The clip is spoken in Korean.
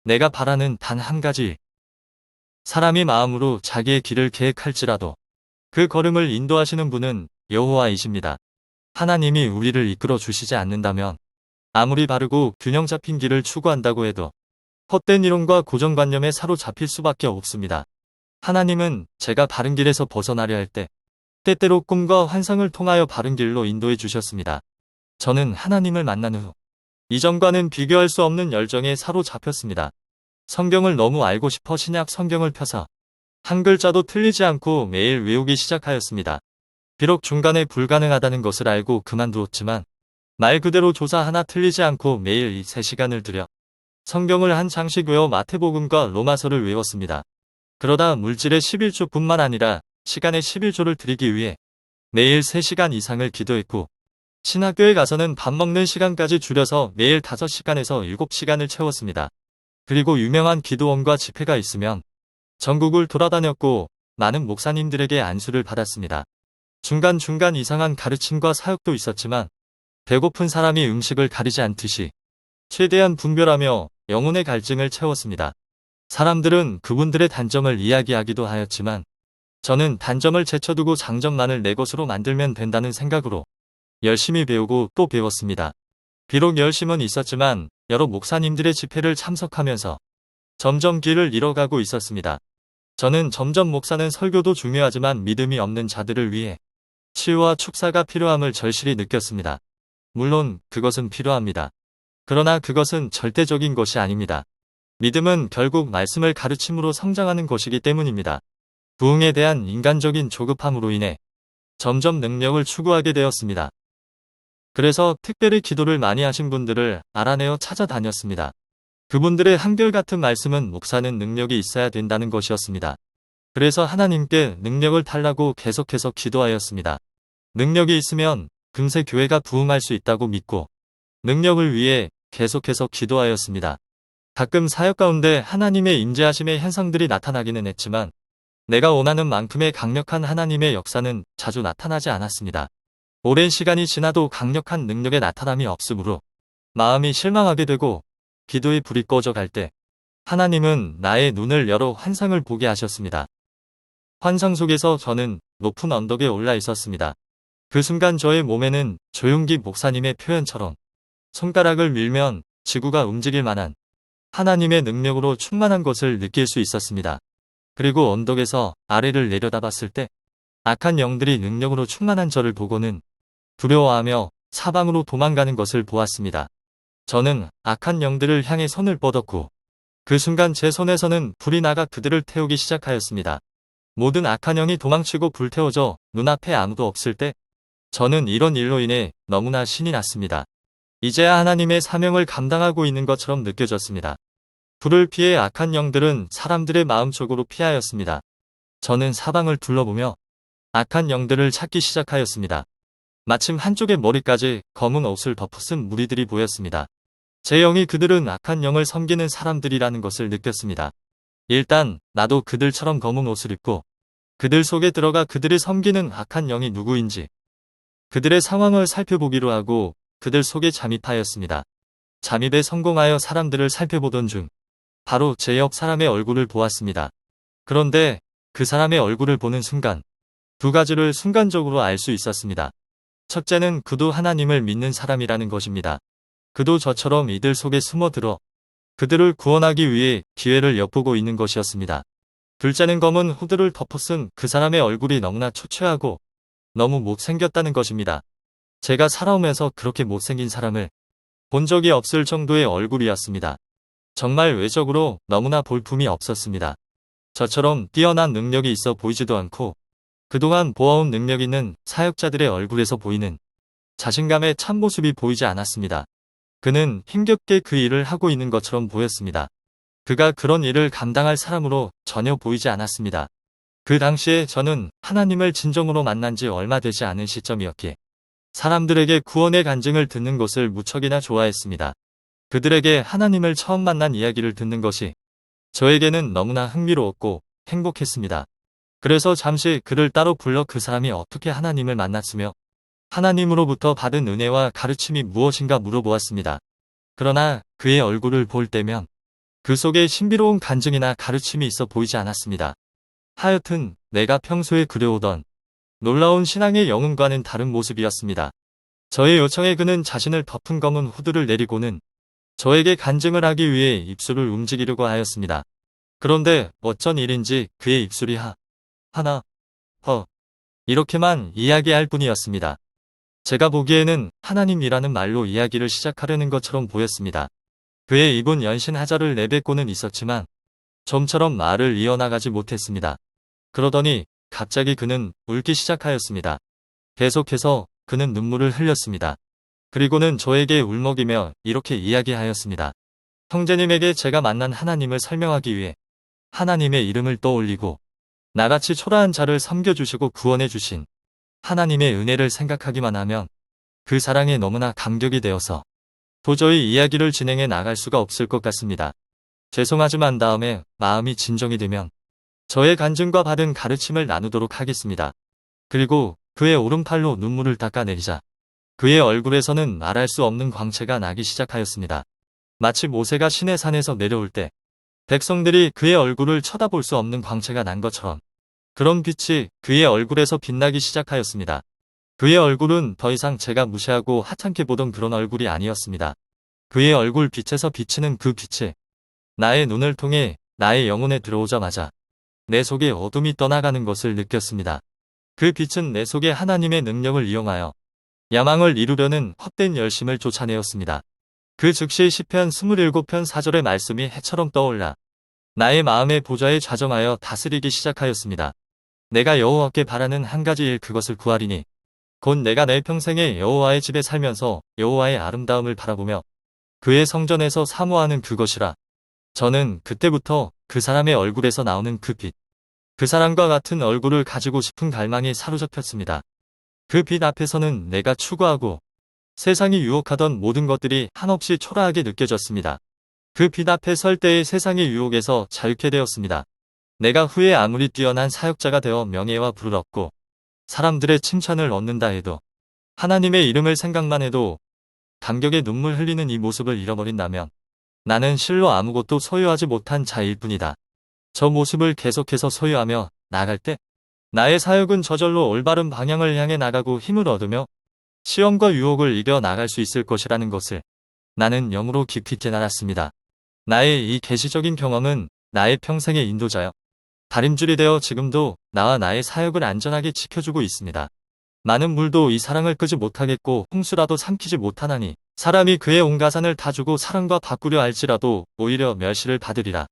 내가 바라는 단 한 가지. 사람이 마음으로 자기의 길을 계획할지라도 그 걸음을 인도하시는 분은 여호와이십니다. 하나님이 우리를 이끌어 주시지 않는다면 아무리 바르고 균형 잡힌 길을 추구한다고 해도 헛된 이론과 고정관념에 사로잡힐 수밖에 없습니다. 하나님은 제가 바른 길에서 벗어나려 할 때 때때로 꿈과 환상을 통하여 바른 길로 인도해 주셨습니다. 저는 하나님을 만난 후 이전과는 비교할 수 없는 열정에 사로잡혔습니다. 성경을 너무 알고 싶어 신약 성경을 펴서 한 글자도 틀리지 않고 매일 외우기 시작하였습니다. 비록 중간에 불가능하다는 것을 알고 그만두었지만 말 그대로 조사 하나 틀리지 않고 매일 3시간을 들여 성경을 한 장씩 외워 마태복음과 로마서를 외웠습니다. 그러다 물질의 11조뿐만 아니라 시간의 11조를 드리기 위해 매일 3시간 이상을 기도했고 신학교에 가서는 밥 먹는 시간까지 줄여서 매일 5시간에서 7시간을 채웠습니다. 그리고 유명한 기도원과 집회가 있으면 전국을 돌아다녔고 많은 목사님들에게 안수를 받았습니다. 중간중간 이상한 가르침과 사역도 있었지만 배고픈 사람이 음식을 가리지 않듯이 최대한 분별하며 영혼의 갈증을 채웠습니다. 사람들은 그분들의 단점을 이야기하기도 하였지만 저는 단점을 제쳐두고 장점만을 내 것으로 만들면 된다는 생각으로 열심히 배우고 또 배웠습니다. 비록 열심은 있었지만 여러 목사님들의 집회를 참석하면서 점점 길을 잃어가고 있었습니다. 저는 점점 목사는 설교도 중요하지만 믿음이 없는 자들을 위해 치유와 축사가 필요함을 절실히 느꼈습니다. 물론 그것은 필요합니다. 그러나 그것은 절대적인 것이 아닙니다. 믿음은 결국 말씀을 가르침으로 성장하는 것이기 때문입니다. 부흥에 대한 인간적인 조급함으로 인해 점점 능력을 추구하게 되었습니다. 그래서 특별히 기도를 많이 하신 분들을 알아내어 찾아다녔습니다. 그분들의 한결같은 말씀은 목사는 능력이 있어야 된다는 것이었습니다. 그래서 하나님께 능력을 달라고 계속해서 기도하였습니다. 능력이 있으면 금세 교회가 부흥할 수 있다고 믿고 능력을 위해 계속해서 기도하였습니다. 가끔 사역 가운데 하나님의 임재하심의 현상들이 나타나기는 했지만 내가 원하는 만큼의 강력한 하나님의 역사는 자주 나타나지 않았습니다. 오랜 시간이 지나도 강력한 능력의 나타남이 없으므로 마음이 실망하게 되고 기도의 불이 꺼져 갈 때 하나님은 나의 눈을 열어 환상을 보게 하셨습니다. 환상 속에서 저는 높은 언덕에 올라 있었습니다. 그 순간 저의 몸에는 조용기 목사님의 표현처럼 손가락을 밀면 지구가 움직일 만한 하나님의 능력으로 충만한 것을 느낄 수 있었습니다. 그리고 언덕에서 아래를 내려다봤을 때 악한 영들이 능력으로 충만한 저를 보고는 두려워하며 사방으로 도망가는 것을 보았습니다. 저는 악한 영들을 향해 손을 뻗었고 그 순간 제 손에서는 불이 나가 그들을 태우기 시작하였습니다. 모든 악한 영이 도망치고 불태워져 눈앞에 아무도 없을 때 저는 이런 일로 인해 너무나 신이 났습니다. 이제야 하나님의 사명을 감당하고 있는 것처럼 느껴졌습니다. 불을 피해 악한 영들은 사람들의 마음속으로 피하였습니다. 저는 사방을 둘러보며 악한 영들을 찾기 시작하였습니다. 마침 한쪽의 머리까지 검은 옷을 덮어쓴 무리들이 보였습니다. 제 영이 그들은 악한 영을 섬기는 사람들이라는 것을 느꼈습니다. 일단 나도 그들처럼 검은 옷을 입고 그들 속에 들어가 그들을 섬기는 악한 영이 누구인지 그들의 상황을 살펴보기로 하고 그들 속에 잠입하였습니다. 잠입에 성공하여 사람들을 살펴보던 중 바로 제 옆 사람의 얼굴을 보았습니다. 그런데 그 사람의 얼굴을 보는 순간 두 가지를 순간적으로 알 수 있었습니다. 첫째는 그도 하나님을 믿는 사람이라는 것입니다. 그도 저처럼 이들 속에 숨어들어 그들을 구원하기 위해 기회를 엿보고 있는 것이었습니다. 둘째는 검은 후드를 덮어쓴 그 사람의 얼굴이 너무나 초췌하고 너무 못생겼다는 것입니다. 제가 살아오면서 그렇게 못생긴 사람을 본 적이 없을 정도의 얼굴이었습니다. 정말 외적으로 너무나 볼품이 없었습니다. 저처럼 뛰어난 능력이 있어 보이지도 않고 그동안 보아온 능력 있는 사역자들의 얼굴에서 보이는 자신감의 참모습이 보이지 않았습니다. 그는 힘겹게 그 일을 하고 있는 것처럼 보였습니다. 그가 그런 일을 감당할 사람으로 전혀 보이지 않았습니다. 그 당시에 저는 하나님을 진정으로 만난 지 얼마 되지 않은 시점이었기에 사람들에게 구원의 간증을 듣는 것을 무척이나 좋아했습니다. 그들에게 하나님을 처음 만난 이야기를 듣는 것이 저에게는 너무나 흥미로웠고 행복했습니다. 그래서 잠시 그를 따로 불러 그 사람이 어떻게 하나님을 만났으며 하나님으로부터 받은 은혜와 가르침이 무엇인가 물어보았습니다. 그러나 그의 얼굴을 볼 때면 그 속에 신비로운 간증이나 가르침이 있어 보이지 않았습니다. 하여튼 내가 평소에 그려오던 놀라운 신앙의 영웅과는 다른 모습이었습니다. 저의 요청에 그는 자신을 덮은 검은 후드를 내리고는 저에게 간증을 하기 위해 입술을 움직이려고 하였습니다. 그런데 어쩐 일인지 그의 입술이 하나, 이렇게만 이야기할 뿐이었습니다. 제가 보기에는 하나님이라는 말로 이야기를 시작하려는 것처럼 보였습니다. 그의 입은 연신하자를 내뱉고는 있었지만 좀처럼 말을 이어나가지 못했습니다. 그러더니 갑자기 그는 울기 시작하였습니다. 계속해서 그는 눈물을 흘렸습니다. 그리고는 저에게 울먹이며 이렇게 이야기하였습니다. 형제님에게 제가 만난 하나님을 설명하기 위해 하나님의 이름을 떠올리고 나같이 초라한 자를 섬겨주시고 구원해주신 하나님의 은혜를 생각하기만 하면 그 사랑에 너무나 감격이 되어서 도저히 이야기를 진행해 나갈 수가 없을 것 같습니다. 죄송하지만 다음에 마음이 진정이 되면 저의 간증과 받은 가르침을 나누도록 하겠습니다. 그리고 그의 오른팔로 눈물을 닦아내리자 그의 얼굴에서는 말할 수 없는 광채가 나기 시작하였습니다. 마치 모세가 시내산에서 내려올 때 백성들이 그의 얼굴을 쳐다볼 수 없는 광채가 난 것처럼 그런 빛이 그의 얼굴에서 빛나기 시작하였습니다. 그의 얼굴은 더 이상 제가 무시하고 하찮게 보던 그런 얼굴이 아니었습니다. 그의 얼굴 빛에서 비치는 그 빛이 나의 눈을 통해 나의 영혼에 들어오자마자 내 속에 어둠이 떠나가는 것을 느꼈습니다. 그 빛은 내 속에 하나님의 능력을 이용하여 야망을 이루려는 헛된 열심을 쫓아내었습니다. 그 즉시 시편 27편 4절의 말씀이 해처럼 떠올라 나의 마음의 보좌에 좌정하여 다스리기 시작하였습니다. 내가 여호와께 바라는 한 가지 일 그것을 구하리니 곧 내가 내 평생에 여호와의 집에 살면서 여호와의 아름다움을 바라보며 그의 성전에서 사모하는 그것이라. 저는 그때부터 그 사람의 얼굴에서 나오는 그 빛, 그 사람과 같은 얼굴을 가지고 싶은 갈망이 사로잡혔습니다. 그 빛 앞에서는 내가 추구하고 세상이 유혹하던 모든 것들이 한없이 초라하게 느껴졌습니다. 그 빛 앞에 설 때의 세상의 유혹에서 자유케 되었습니다. 내가 후에 아무리 뛰어난 사역자가 되어 명예와 부를 얻고 사람들의 칭찬을 얻는다 해도 하나님의 이름을 생각만 해도 감격에 눈물 흘리는 이 모습을 잃어버린다면 나는 실로 아무것도 소유하지 못한 자일 뿐이다. 저 모습을 계속해서 소유하며 나갈 때 나의 사역은 저절로 올바른 방향을 향해 나가고 힘을 얻으며 시험과 유혹을 이겨 나갈 수 있을 것이라는 것을 나는 영으로 깊이 깨달았습니다. 나의 이 계시적인 경험은 나의 평생의 인도자여 다림줄이 되어 지금도 나와 나의 사역을 안전하게 지켜주고 있습니다. 많은 물도 이 사랑을 끄지 못하겠고 홍수라도 삼키지 못하나니 사람이 그의 온 가산을 다 주고 사랑과 바꾸려 할지라도 오히려 멸시를 받으리라.